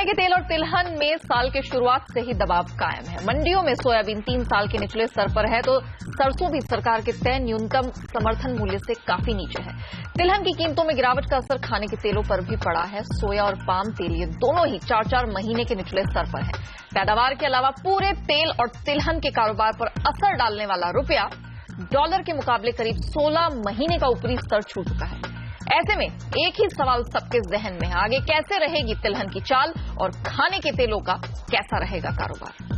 के तेल और तिलहन में साल के शुरुआत से ही दबाव कायम है। मंडियों में सोयाबीन 3 साल के निचले स्तर पर है तो सरसों भी सरकार के तय न्यूनतम समर्थन मूल्य से काफी नीचे है। तिलहन की कीमतों में गिरावट का असर खाने के तेलों पर भी पड़ा है। सोया और पाम तेल ये दोनों ही 4-4 महीने के निचले स्तर पर है। पैदावार के अलावा पूरे तेल और तिलहन के कारोबार पर असर डालने वाला रुपया डॉलर के मुकाबले करीब 16 महीने का ऊपरी स्तर छू चुका है। ऐसे में एक ही सवाल सबके जहन में है, आगे कैसे रहेगी तिलहन की चाल और खाने के तेलों का कैसा रहेगा कारोबार।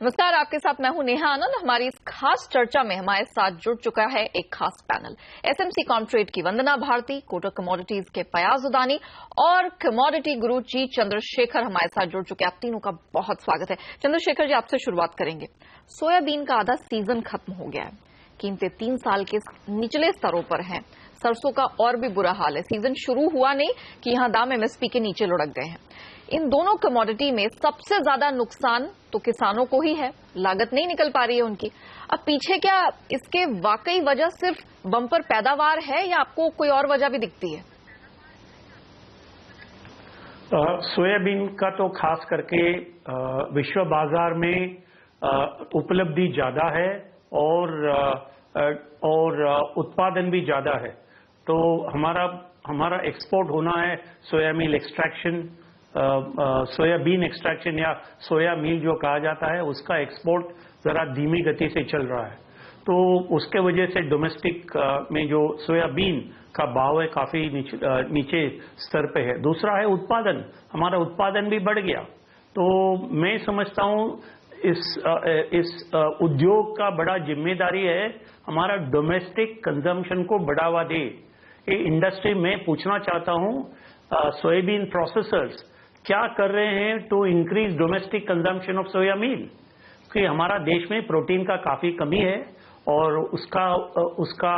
नमस्कार, आपके साथ मैं हूं नेहा आनंद। हमारी इस खास चर्चा में हमारे साथ जुड़ चुका है एक खास पैनल। एसएमसी कॉन्ट्रेड की वंदना भारती, कोटक कमोडिटीज के फयाज उदानी और कमोडिटी गुरु जी चंद्रशेखर हमारे साथ जुड़ चुके हैं। आप तीनों का बहुत स्वागत है। चंद्रशेखर जी, आपसे शुरुआत करेंगे। सोयाबीन का आधा सीजन खत्म हो गया है, कीमतें 3 साल के निचले स्तरों पर हैं। सरसों का और भी बुरा हाल है, सीजन शुरू हुआ नहीं कि यहां दाम एमएसपी के नीचे लुढ़क गए हैं। इन दोनों कमोडिटी में सबसे ज्यादा नुकसान तो किसानों को ही है, लागत नहीं निकल पा रही है उनकी। अब पीछे क्या इसके वाकई वजह सिर्फ बम्पर पैदावार है या आपको कोई और वजह भी दिखती है? सोयाबीन का तो खास करके विश्व बाजार में उपलब्धि ज्यादा है और उत्पादन भी ज्यादा है। तो हमारा एक्सपोर्ट होना है सोयामील एक्सट्रैक्शन, सोयाबीन एक्सट्रैक्शन या सोया मील जो कहा जाता है, उसका एक्सपोर्ट जरा धीमी गति से चल रहा है। तो उसके वजह से डोमेस्टिक में जो सोयाबीन का भाव है काफी नीचे स्तर पे है। दूसरा है उत्पादन, हमारा उत्पादन भी बढ़ गया। तो मैं समझता हूं इस उद्योग का बड़ा जिम्मेदारी है हमारा डोमेस्टिक कंजम्पशन को बढ़ावा दे। ये इंडस्ट्री में पूछना चाहता हूं सोयाबीन प्रोसेसर्स क्या कर रहे हैं to increase domestic consumption of soya meal, क्योंकि हमारा देश में प्रोटीन का काफी कमी है और उसका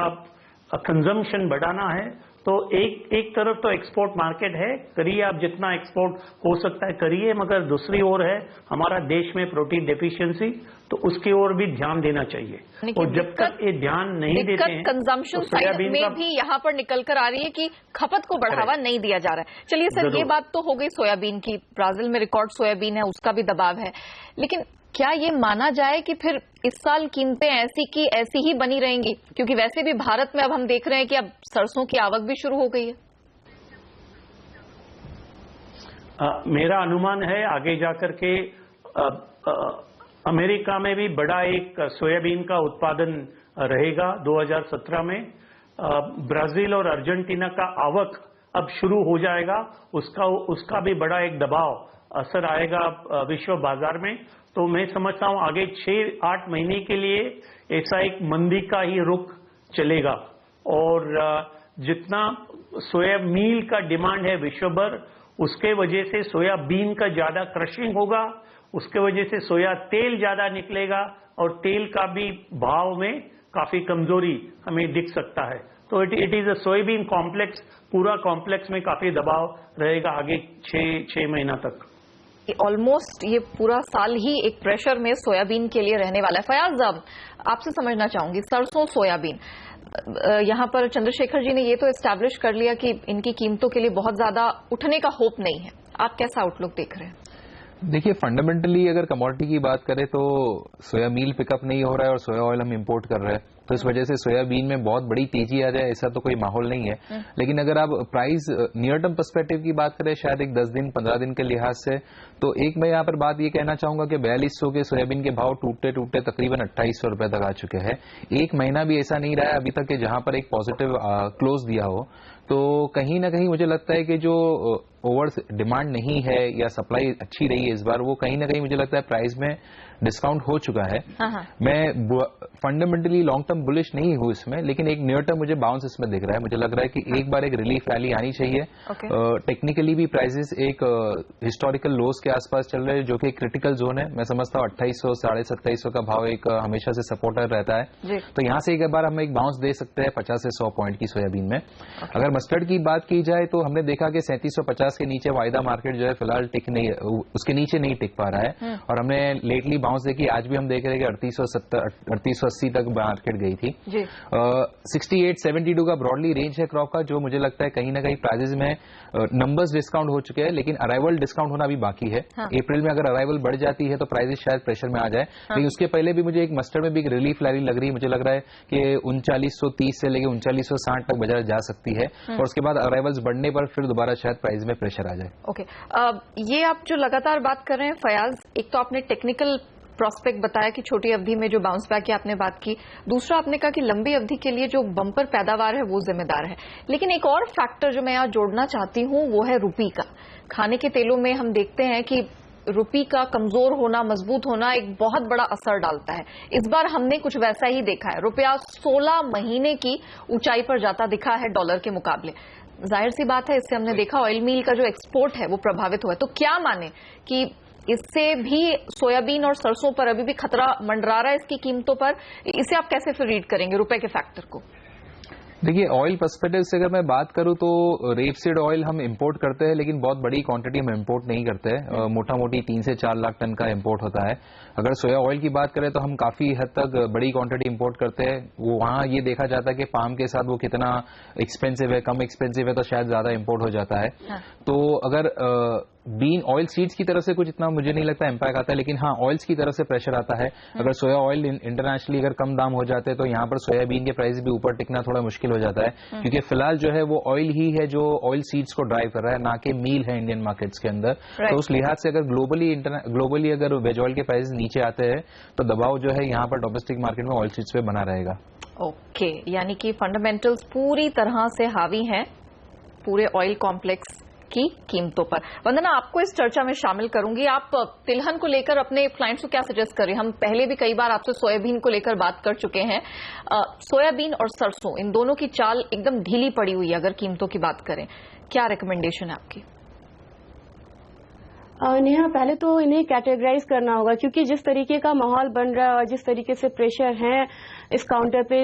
कंजम्पशन बढ़ाना है। तो एक तरफ तो एक्सपोर्ट मार्केट है, करिए आप जितना एक्सपोर्ट हो सकता है करिए, मगर दूसरी ओर है हमारा देश में प्रोटीन डेफिशिएंसी, तो उसकी ओर भी ध्यान देना चाहिए। और जब तक ये ध्यान नहीं देते हैं कंजम्पशन साइड में भी यहाँ पर निकल कर आ रही है कि खपत को बढ़ावा नहीं दिया जा रहा है। चलिए सर, ये बात तो हो गई सोयाबीन की। ब्राजील में रिकॉर्ड सोयाबीन है, उसका भी दबाव है, लेकिन क्या ये माना जाए कि फिर इस साल कीमतें ऐसी की ऐसी ही बनी रहेंगी? क्योंकि वैसे भी भारत में अब हम देख रहे हैं कि अब सरसों की आवक भी शुरू हो गई है। मेरा अनुमान है आगे जाकर के अमेरिका में भी बड़ा एक सोयाबीन का उत्पादन रहेगा 2017 में। ब्राजील और अर्जेंटीना का आवक अब शुरू हो जाएगा, उसका भी बड़ा एक दबाव असर आएगा विश्व बाजार में। तो मैं समझता हूं आगे 6-8 महीने के लिए ऐसा एक मंदी का ही रुख चलेगा और जितना सोया मील का डिमांड है विश्व भर, उसके वजह से सोयाबीन का ज्यादा क्रशिंग होगा, उसके वजह से सोया तेल ज्यादा निकलेगा और तेल का भी भाव में काफी कमजोरी हमें दिख सकता है। तो it is a soybean complex, पूरा कॉम्प्लेक्स में काफी दबाव रहेगा आगे 6 महीना तक। ऑलमोस्ट ये पूरा साल ही एक प्रेशर में सोयाबीन के लिए रहने वाला है। फयाज, आपसे समझना चाहूंगी, सरसों सोयाबीन, यहां पर चंद्रशेखर जी ने ये तो एस्टैब्लिश कर लिया कि इनकी कीमतों के लिए बहुत ज्यादा उठने का होप नहीं है। आप कैसा आउटलुक देख रहे हैं? देखिए, फंडामेंटली अगर कमोडिटी की बात करें तो सोया मील पिकअप नहीं हो रहा है और सोया ऑयल हम इंपोर्ट कर रहे हैं, तो इस वजह से सोयाबीन में बहुत बड़ी तेजी आ जाए ऐसा तो कोई माहौल नहीं है। लेकिन अगर आप प्राइस नियर टर्म पर्सपेक्टिव की बात करें, शायद एक 10 दिन 15 दिन के लिहाज से, तो एक मैं यहाँ पर बात ये कहना चाहूंगा कि 4200 के सोयाबीन के भाव टूटते टूटते तकरीबन 2800 रुपए तक आ चुके हैं। एक महीना भी ऐसा नहीं रहा है अभी तक कि जहां पर एक पॉजिटिव क्लोज दिया हो। तो कहीं ना कहीं मुझे लगता है कि जो ओवर डिमांड नहीं है या सप्लाई अच्छी रही है इस बार, वो कहीं ना कहीं मुझे लगता है प्राइस में डिस्काउंट हो चुका है। मैं फंडामेंटली लॉन्ग टर्म बुलिश नहीं हूं इसमें, लेकिन एक नियर टर्म मुझे बाउंस इसमें दिख रहा है। मुझे लग रहा है कि एक बार एक रिलीफ रैली आनी चाहिए। टेक्निकली भी प्राइसेस एक हिस्टोरिकल लोज के आसपास चल रहे हैं, जो कि एक क्रिटिकल जोन है। मैं समझता हूं 2800 2750 का भाव एक हमेशा से सपोर्टर रहता है। तो यहां से एक बार हम एक बाउंस दे सकते हैं 50 से 100 पॉइंट की सोयाबीन में। अगर मस्टर्ड की बात की जाए तो हमने देखा कि 3750 $38 के नीचे वायदा मार्केट जो है फिलहाल टिक नहीं, उसके नीचे नहीं टिक पा रहा है। और हमने लेटली बाउंस देखी, आज भी हम देख रहे हैं कि 3880 तक मार्केट गई थी। 68-72 का ब्रॉडली रेंज है क्रॉप का, जो मुझे लगता है कहीं ना कहीं प्राइजेस में नंबर्स डिस्काउंट हो चुके हैं, लेकिन अराइवल डिस्काउंट होना भी बाकी है। अप्रैल में अगर अराइवल बढ़ जाती है तो प्राइजेस शायद प्रेशर में आ जाए। लेकिन उसके पहले भी मुझे एक मस्टर्ड में भी एक रिलीफ रैली लग रही है। मुझे लग रहा है कि 3930 से लेकर 3960 तक बाजार जा सकती है, और उसके बाद अराइवल्स बढ़ने पर फिर दोबारा शायद प्राइस में प्रेशर आ जाए। ओके, ये आप जो लगातार बात कर रहे हैं फयाज, एक तो आपने टेक्निकल प्रोस्पेक्ट बताया कि छोटी अवधि में जो बाउंस बैक की आपने बात की, दूसरा आपने कहा कि लंबी अवधि के लिए जो बम्पर पैदावार है वो जिम्मेदार है। लेकिन एक और फैक्टर जो मैं यहाँ जोड़ना चाहती हूँ वो है रुपी का। खाने के तेलों में हम देखते हैं कि रुपी का कमजोर होना, मजबूत होना एक बहुत बड़ा असर डालता है। इस बार हमने कुछ वैसा ही देखा है, रुपया 16 महीने की ऊंचाई पर जाता दिखा है डॉलर के मुकाबले। जाहिर सी बात है, इससे हमने देखा ऑयल मील का जो एक्सपोर्ट है वो प्रभावित हुआ है। तो क्या माने कि इससे भी सोयाबीन और सरसों पर अभी भी खतरा मंडरा रहा है इसकी कीमतों पर? इसे आप कैसे फिर रीड करेंगे रुपए के फैक्टर को? देखिए, ऑयल पर्सपेक्टिव से अगर मैं बात करूं तो रेपसीड ऑयल हम इंपोर्ट करते हैं, लेकिन बहुत बड़ी क्वांटिटी हम इंपोर्ट नहीं करते हैं। मोटा मोटी 3 से 4 लाख टन का इंपोर्ट होता है। अगर सोया ऑयल की बात करें तो हम काफी हद तक बड़ी क्वांटिटी इंपोर्ट करते हैं। वो वहां ये देखा जाता है कि पाम के साथ वो कितना एक्सपेंसिव है, कम एक्सपेंसिव है तो शायद ज्यादा इंपोर्ट हो जाता है। तो अगर बीन ऑयल सीड्स की तरफ से कुछ इतना मुझे नहीं लगता इम्पैक्ट आता है, लेकिन हाँ ऑयल्स की तरफ से प्रेशर आता है। अगर सोया ऑयल इंटरनेशनली अगर कम दाम हो जाते हैं तो यहाँ पर सोयाबीन के प्राइस भी ऊपर टिकना थोड़ा मुश्किल हो जाता है, क्योंकि फिलहाल जो है वो ऑयल ही है जो ऑयल सीड्स को ड्राइव कर रहा है, ना कि मील है इंडियन मार्केट्स के अंदर। तो उस लिहाज से अगर ग्लोबली अगर वेज ऑयल के प्राइस नीचे आते हैं तो दबाव जो है यहाँ पर डोमेस्टिक मार्केट में ऑयल सीड्स पे बना रहेगा। ओके, यानी कि फंडामेंटल्स पूरी तरह से हावी हैं पूरे ऑयल कॉम्प्लेक्स की कीमतों पर। वंदना, आपको इस चर्चा में शामिल करूंगी। आप तिलहन को लेकर अपने क्लाइंट्स को क्या सजेस्ट करें? हम पहले भी कई बार आपसे सोयाबीन को लेकर बात कर चुके हैं। सोयाबीन और सरसों, इन दोनों की चाल एकदम ढीली पड़ी हुई है अगर कीमतों की बात करें। क्या रिकमेंडेशन है आपकी? नेहा, पहले तो इन्हें कैटेगराइज करना होगा, क्योंकि जिस तरीके का माहौल बन रहा है और जिस तरीके से प्रेशर है इस काउंटर पे,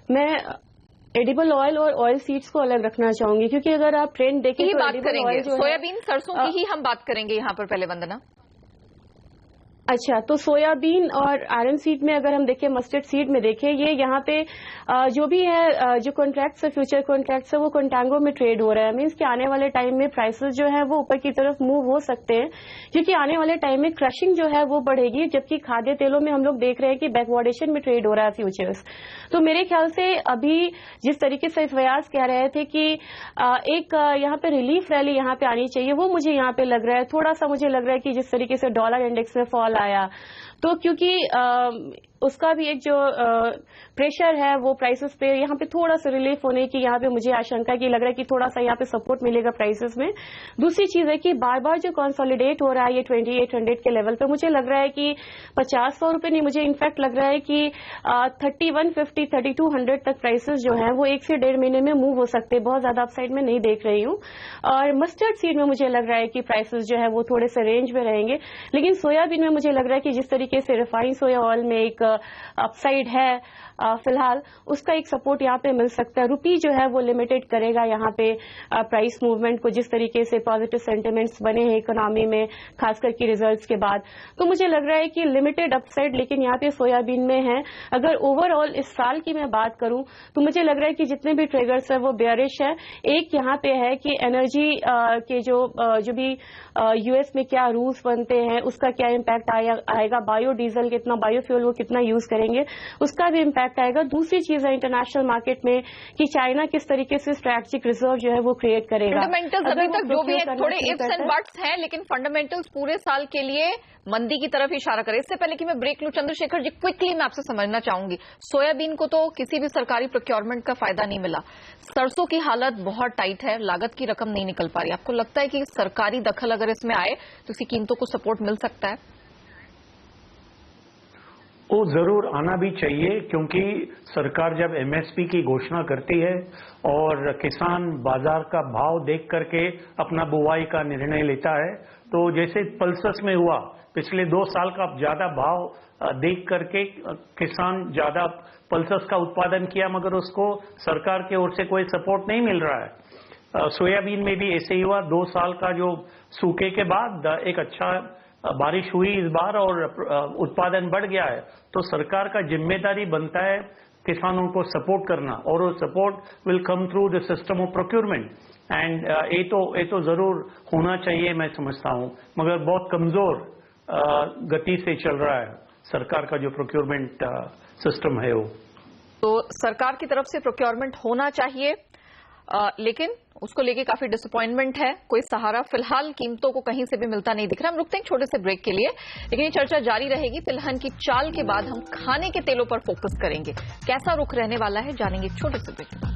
मैं एडिबल ऑयल और ऑयल सीड्स को अलग रखना चाहूंगी, क्योंकि अगर आप ट्रेंड देखें तो बात करेंगे सोयाबीन सरसों की ही हम बात करेंगे यहाँ पर पहले। वंदना, अच्छा, तो सोयाबीन और आयरन सीड में अगर हम देखें, मस्टर्ड सीड में देखें, ये यहाँ पे जो भी है जो कॉन्ट्रैक्ट्स है, फ्यूचर कॉन्ट्रैक्ट्स है, वो कंटांगो में ट्रेड हो रहा है। मींस कि आने वाले टाइम में प्राइसेस जो है वो ऊपर की तरफ मूव हो सकते हैं, क्योंकि आने वाले टाइम में क्रशिंग जो है वो बढ़ेगी, जबकि खाद्य तेलों में हम लोग देख रहे हैं कि बैकवर्डेशन में ट्रेड हो रहा है फ्यूचर्स। तो मेरे ख्याल से अभी जिस तरीके से फयाज कह रहे थे कि एक यहाँ पे रिलीफ रैली यहाँ पे आनी चाहिए, वो मुझे यहाँ पे लग रहा है। थोड़ा सा मुझे लग रहा है कि जिस तरीके से डॉलर इंडेक्स में फॉल आया, तो क्योंकि उसका भी एक जो प्रेशर है वो प्राइसेस पे, यहाँ पे थोड़ा सा रिलीफ होने की यहाँ पे मुझे आशंका की लग रहा है कि थोड़ा सा यहाँ पे सपोर्ट मिलेगा प्राइसेस में। दूसरी चीज है कि बार बार जो कंसोलिडेट हो रहा है ये 2800 के लेवल पे, मुझे लग रहा है कि 50-100 रुपए नहीं, मुझे इनफैक्ट लग रहा है कि 3150 3200 तक प्राइसेस जो है वो 1 से 1.5 महीने में मूव हो सकते हैं। बहुत ज्यादा अपसाइड में नहीं देख रही हूँ। और मस्टर्ड सीड में मुझे लग रहा है कि प्राइसेस जो है वो थोड़े से रेंज में रहेंगे, लेकिन सोयाबीन में मुझे लग रहा है कि जिस तरीके से रिफाइंड सोया ऑयल में एक अपसाइड है फिलहाल, उसका एक सपोर्ट यहाँ पे मिल सकता है। रुपी जो है वो लिमिटेड करेगा यहाँ पे प्राइस मूवमेंट को, जिस तरीके से पॉजिटिव सेंटिमेंट्स बने हैं इकोनॉमी में खासकर की रिजल्ट्स के बाद। तो मुझे लग रहा है कि लिमिटेड अपसाइड लेकिन यहाँ पे सोयाबीन में है। अगर ओवरऑल इस साल की मैं बात करूं तो मुझे लग रहा है कि जितने भी ट्रिगर्स है वो बेयरिश है। एक यहाँ पे है कि एनर्जी के जो भी यूएस में क्या रूल्स बनते हैं उसका क्या इम्पैक्ट आएगा, बायोडीजल कितना, बायोफ्यूल वो कितना यूज करेंगे, उसका भी इम्पैक्ट आएगा। दूसरी चीज है इंटरनेशनल मार्केट में कि चाइना किस तरीके से स्ट्रैटेजिक रिजर्व जो है वो क्रिएट करेगा। फंडामेंटल्स अभी तक जो भी है थोड़े इफ्स एंड बट्स हैं, लेकिन फंडामेंटल्स पूरे साल के लिए मंदी की तरफ इशारा करें। इससे पहले कि मैं ब्रेक लूं, चंद्रशेखर जी क्विकली मैं आपसे समझना चाहूंगी, सोयाबीन को तो किसी भी सरकारी प्रोक्योरमेंट का फायदा नहीं मिला, सरसों की हालत बहुत टाइट है, लागत की रकम नहीं निकल पा रही। आपको लगता है कि सरकारी दखल अगर इसमें आए तो इसकी कीमतों को सपोर्ट मिल सकता है? वो जरूर आना भी चाहिए, क्योंकि सरकार जब एमएसपी की घोषणा करती है और किसान बाजार का भाव देख करके अपना बुवाई का निर्णय लेता है, तो जैसे पल्सेस में हुआ, पिछले 2 साल का ज्यादा भाव देख करके किसान ज्यादा पल्सेस का उत्पादन किया, मगर उसको सरकार की ओर से कोई सपोर्ट नहीं मिल रहा है। सोयाबीन में भी ऐसे ही हुआ। 2 साल का जो सूखे के बाद एक अच्छा बारिश हुई इस बार और उत्पादन बढ़ गया है। तो सरकार का जिम्मेदारी बनता है किसानों को सपोर्ट करना, और वो support will come through the system of procurement. And ये तो जरूर होना चाहिए, मैं समझता हूँ, मगर बहुत कमजोर गति से चल रहा है सरकार का जो प्रोक्योरमेंट सिस्टम है वो। तो सरकार की तरफ से प्रोक्योरमेंट होना चाहिए, लेकिन उसको लेके काफी डिसअपॉइंटमेंट है। कोई सहारा फिलहाल कीमतों को कहीं से भी मिलता नहीं दिख रहा। हम रुकते हैं छोटे से ब्रेक के लिए, लेकिन ये चर्चा जारी रहेगी। तिलहन की चाल के बाद हम खाने के तेलों पर फोकस करेंगे। कैसा रुख रहने वाला है जानेंगे छोटे से ब्रेक के बाद।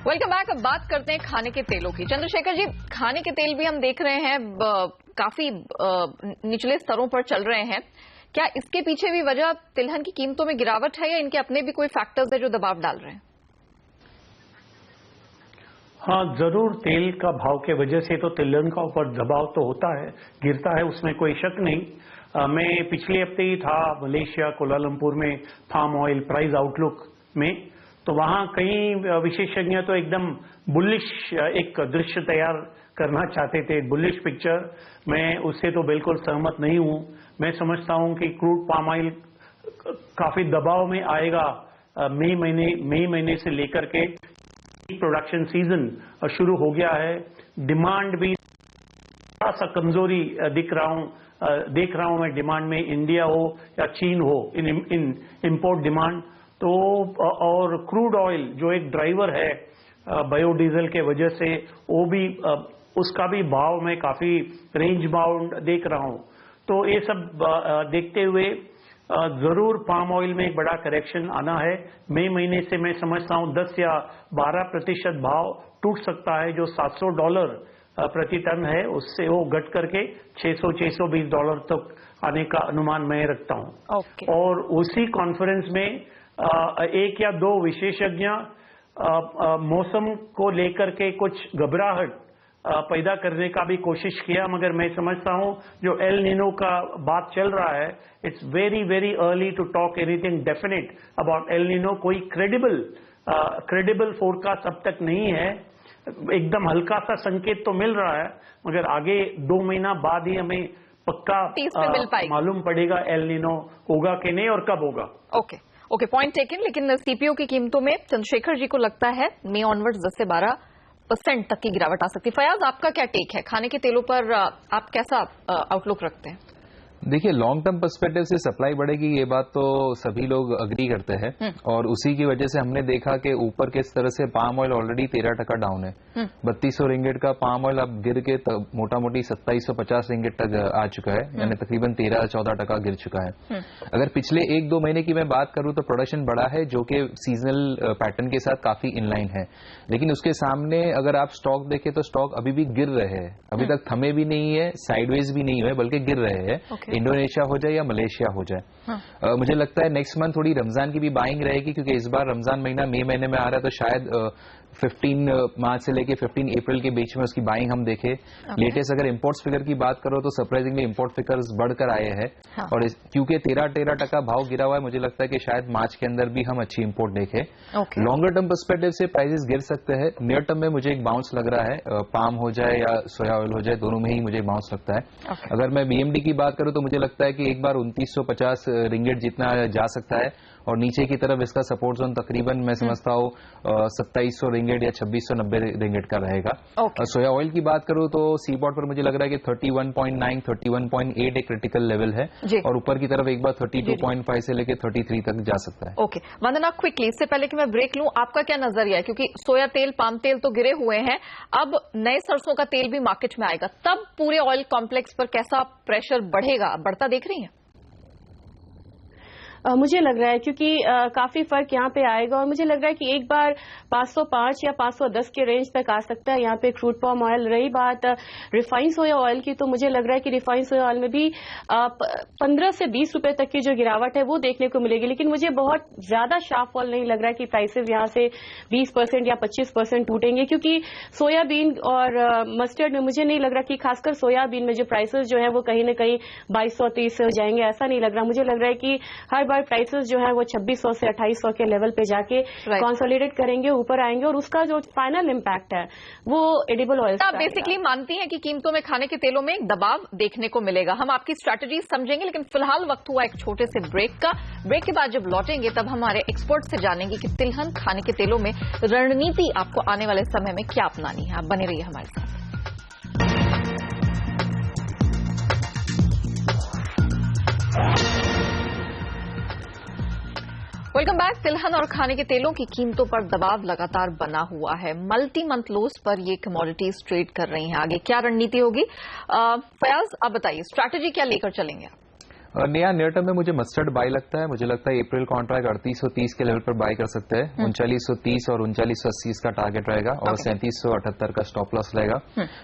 Welcome back. अब बात करते हैं खाने के तेलों की। चंद्रशेखर जी, खाने के तेल भी हम देख रहे हैं काफी निचले स्तरों पर चल रहे हैं। क्या इसके पीछे भी वजह तिलहन की कीमतों में गिरावट है, या इनके अपने भी कोई फैक्टर्स है जो दबाव डाल रहे हैं? हाँ, जरूर तेल का भाव के वजह से तो तिलहन का ऊपर दबाव तो होता है, गिरता है, उसमें कोई शक नहीं। मैं पिछले हफ्ते ही था मलेशिया कोलालमपुर में फार्म ऑयल प्राइस आउटलुक में, तो वहां कई विशेषज्ञ तो एकदम बुलिश एक दृश्य तैयार करना चाहते थे, बुलिश पिक्चर। मैं उससे तो बिल्कुल सहमत नहीं हूं। मैं समझता हूं कि क्रूड पाम ऑयल काफी दबाव में आएगा। मई महीने से लेकर के प्रोडक्शन सीजन शुरू हो गया है। डिमांड भी थोड़ा सा कमजोरी देख रहा हूं मैं डिमांड में, इंडिया हो या चीन हो, इन इंपोर्ट डिमांड। तो और क्रूड ऑयल जो एक ड्राइवर है बायोडीजल के वजह से, वो भी उसका भी भाव मैं काफी रेंज बाउंड देख रहा हूं। तो ये सब देखते हुए जरूर पाम ऑयल में एक बड़ा करेक्शन आना है। मई महीने से मैं समझता हूं 10 या 12% भाव टूट सकता है। जो $700 प्रति टन है, उससे वो घट करके $600-620 तक आने का अनुमान मैं रखता हूं। Okay. और उसी कॉन्फ्रेंस में एक या दो विशेषज्ञ मौसम को लेकर के कुछ घबराहट पैदा करने का भी कोशिश किया, मगर मैं समझता हूं जो एल नीनो का बात चल रहा है, it's very very early to talk anything definite about El Nino. कोई क्रेडिबल फोरकास्ट अब तक नहीं है। एकदम हल्का सा संकेत तो मिल रहा है, मगर आगे 2 महीना बाद ही हमें पक्का मालूम पड़ेगा एल नीनो होगा कि नहीं और कब होगा। Okay, point taken. लेकिन सीपीओ की कीमतों में चंद्रशेखर जी को लगता है मई ऑनवर्ड्स 10 से 12% तक की गिरावट आ सकती है। फयाज, आपका क्या टेक है? खाने के तेलों पर आप कैसा आउटलुक रखते हैं? देखिए, लॉन्ग टर्म पर्सपेक्टिव से सप्लाई बढ़ेगी, ये बात तो सभी लोग अग्री करते हैं, और उसी की वजह से हमने देखा कि ऊपर किस तरह से पाम ऑयल ऑलरेडी 13% डाउन है। 3200 रिंगिट का पाम ऑयल अब गिर के मोटा मोटी 2750 रिंगिट तक आ चुका है, यानी तकरीबन 13-14% गिर चुका है। अगर पिछले 1-2 महीने की मैं बात करूं तो प्रोडक्शन बढ़ा है, जो कि सीजनल पैटर्न के साथ काफी इनलाइन है। लेकिन उसके सामने अगर आप स्टॉक देखें तो स्टॉक अभी भी गिर रहे हैं, अभी तक थमे भी नहीं है, साइडवेज भी नहीं हुए, बल्कि गिर रहे हैं। इंडोनेशिया हो जाए या मलेशिया हो जाए। मुझे लगता है नेक्स्ट मंथ थोड़ी रमजान की भी बाइंग रहेगी, क्योंकि इस बार रमजान महीना मई महीने में आ रहा है, तो शायद 15 मार्च से लेके 15 अप्रैल के बीच में उसकी बाइंग हम देखें। लेटेस्ट अगर इंपोर्ट्स फिगर की बात करो तो सरप्राइजिंगली इंपोर्ट फिगर्स बढ़कर आए हैं, और क्योंकि 13% भाव गिरा हुआ है, मुझे लगता है कि शायद मार्च के अंदर भी हम अच्छी इंपोर्ट देखें। लॉन्गर टर्म पर्सपेक्टिव से प्राइसेस गिर सकते हैं। नियर टर्म में मुझे एक बाउंस लग रहा है, पाम हो जाए या सोया ऑयल हो जाए, दोनों में ही मुझे बाउंस लगता है। अगर मैं बीएमडी की बात करूं तो मुझे लगता है कि एक बार 2950 रिंगिट जितना जा सकता है, और नीचे की तरफ इसका सपोर्ट जोन तकरीबन मैं समझता हूं 2700 रिंगिट या 2690 रिंगिट का रहेगा। सोया ऑयल की बात करूं तो सीबॉट पर मुझे लग रहा है कि 31.9 31.8 एक क्रिटिकल लेवल है, और ऊपर की तरफ एक बार 32.5 से लेकर 33 तक जा सकता है। ओके, वंदना, क्विकली, इससे पहले कि मैं ब्रेक लूं, आपका क्या नजरिया है? क्योंकि सोया तेल, पाम तेल तो गिरे हुए हैं, अब नए सरसों का तेल भी मार्केट में आएगा, तब पूरे ऑयल कॉम्प्लेक्स पर कैसा प्रेशर बढ़ेगा? बढ़ता देख रही हैं? मुझे लग रहा है क्योंकि काफी फर्क यहाँ पे आएगा और मुझे लग रहा है कि एक बार 505 या 510 के रेंज तक आ सकता है यहाँ पे क्रूड पाम ऑयल। रही बात रिफाइंड सोया ऑयल की, तो मुझे लग रहा है कि रिफाइंड सोया ऑयल में भी 15 से 20 रुपए तक की जो गिरावट है वो देखने को मिलेगी, लेकिन मुझे बहुत ज्यादा शार्प फॉल नहीं लग रहा है कि प्राइसेस यहाँ से 20% या 25% टूटेंगे, क्योंकि सोयाबीन और मस्टर्ड में मुझे नहीं लग रहा कि खासकर सोयाबीन में जो प्राइसेस जो है वो कहीं ना कहीं 2230 से हो जाएंगे, ऐसा नहीं लग रहा। मुझे लग रहा है कि हर बार प्राइसेस जो है वो 2600 से 2800 के लेवल पे जाके कंसोलिडेट करेंगे, ऊपर आएंगे और उसका जो फाइनल इम्पैक्ट है वो एडिबल ऑयल। आप बेसिकली मानती हैं कि कीमतों में, खाने के तेलों में एक दबाव देखने को मिलेगा। हम आपकी स्ट्रैटेजी समझेंगे, लेकिन फिलहाल वक्त हुआ एक छोटे से ब्रेक का। ब्रेक के बाद जब लौटेंगे तब हमारे एक्सपर्ट से जानेंगे कि तिलहन खाने के तेलों में रणनीति आपको आने वाले समय में क्या अपनानी है। आप बने रहिए हमारे साथ। Welcome back. तिलहन और खाने के तेलों की कीमतों पर दबाव लगातार बना हुआ है। मल्टी मंथ लोस पर ये कमोडिटीज ट्रेड कर रही हैं। आगे क्या रणनीति होगी, फयाज आप बताइए, स्ट्रैटेजी क्या लेकर चलेंगे आप? नया नियर टर्म में मुझे मस्टर्ड बाय लगता है। मुझे लगता है अप्रैल कॉन्ट्रैक्ट 3830 के लेवल पर बाय कर सकते हैं। 3930 और 3980 इसका टारगेट रहेगा और 3778 का स्टॉप लॉस रहेगा।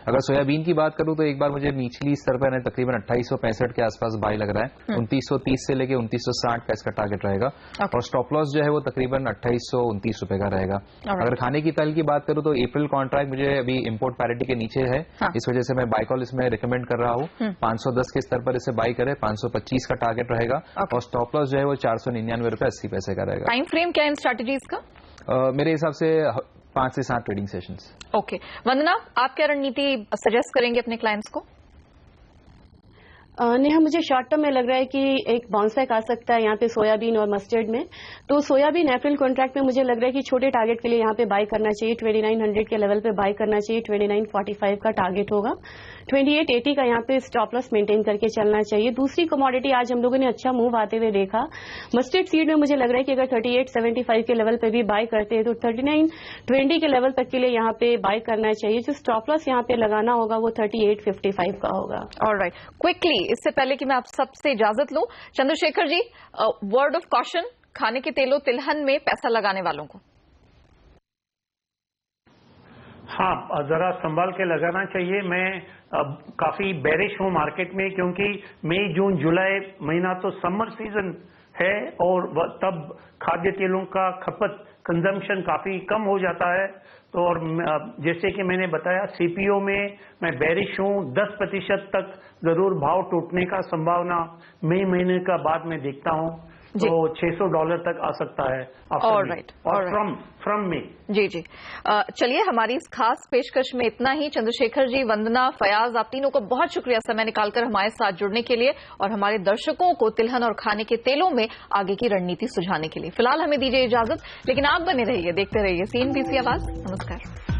अगर सोयाबीन की बात करूं तो एक बार मुझे निचली स्तर पर तकरीबन 2865 के आसपास बाय लग रहा है। 2930 से लेकर 2960 का इसका टारगेट रहेगा और स्टॉप लॉस जो है वो तकरीबन 2829 रुपए का रहेगा। अगर खाने की तेल की बात करूं तो अप्रैल कॉन्ट्रैक्ट मुझे अभी इम्पोर्ट पैरिटी के नीचे है, इस वजह से मैं बाय कॉल इसमें रिकमेंड कर रहा हूं। 510 के स्तर पर इसे बाय करें, 525 का टारगेट रहेगा और स्टॉप लॉस जो है वो 499 रुपए 80 पैसे का रहेगा। टाइम फ्रेम क्या है इन स्ट्रैटेजीज का? मेरे हिसाब से 5 से 7 ट्रेडिंग सेशंस। ओके, वंदना आप क्या रणनीति सजेस्ट करेंगे अपने क्लाइंट्स को? नेहा, मुझे शॉर्ट टर्म में लग रहा है कि एक बाउंस बैक आ सकता है यहाँ पे सोयाबीन और मस्टर्ड में। तो सोयाबीन अप्रैल कॉन्ट्रैक्ट में मुझे लग रहा है कि छोटे टारगेट के लिए यहाँ पे बाय करना चाहिए, 2900 के लेवल पे बाय करना चाहिए। 2945 का टारगेट होगा। 2880 का यहाँ पे स्टॉप लॉस मेंटेन करके चलना चाहिए। दूसरी कमोडिटी आज हम लोगों ने अच्छा मूव आते हुए देखा, मस्टर्ड सीड में मुझे लग रहा है कि अगर 3875 के लेवल पे भी बाय करते हैं तो 3920 के लेवल तक के लिए यहाँ पे बाय करना चाहिए। जो स्टॉप लॉस यहाँ पे लगाना होगा वो 3855 का होगा। ऑलराइट, क्विकली इससे पहले कि मैं आप सबसे इजाजत लूं, Chandrashekhar ji, word of caution खाने के तेलों तिलहन में पैसा लगाने वालों को। हाँ, जरा संभाल के लगाना चाहिए। मैं काफी बेरिश हूँ मार्केट में, क्योंकि मई जून जुलाई महीना तो समर सीजन है और तब खाद्य तेलों का खपत कंजम्पशन काफी कम हो जाता है। तो और जैसे कि मैंने बताया, सीपीओ में मैं बेरिश हूँ। 10% तक जरूर भाव टूटने का संभावना मई महीने का बाद में देखता हूँ, तो $600 तक आ सकता है। ऑलराइट, और फ्रॉम में जी। चलिए, हमारी इस खास पेशकश में इतना ही। चंद्रशेखर जी, वंदना, फयाज, आप तीनों को बहुत शुक्रिया समय निकालकर हमारे साथ जुड़ने के लिए और हमारे दर्शकों को तिलहन और खाने के तेलों में आगे की रणनीति सुझाने के लिए। फिलहाल हमें दीजिए इजाजत, लेकिन आप बने रहिए, देखते रहिए CNBC आवाज। नमस्कार।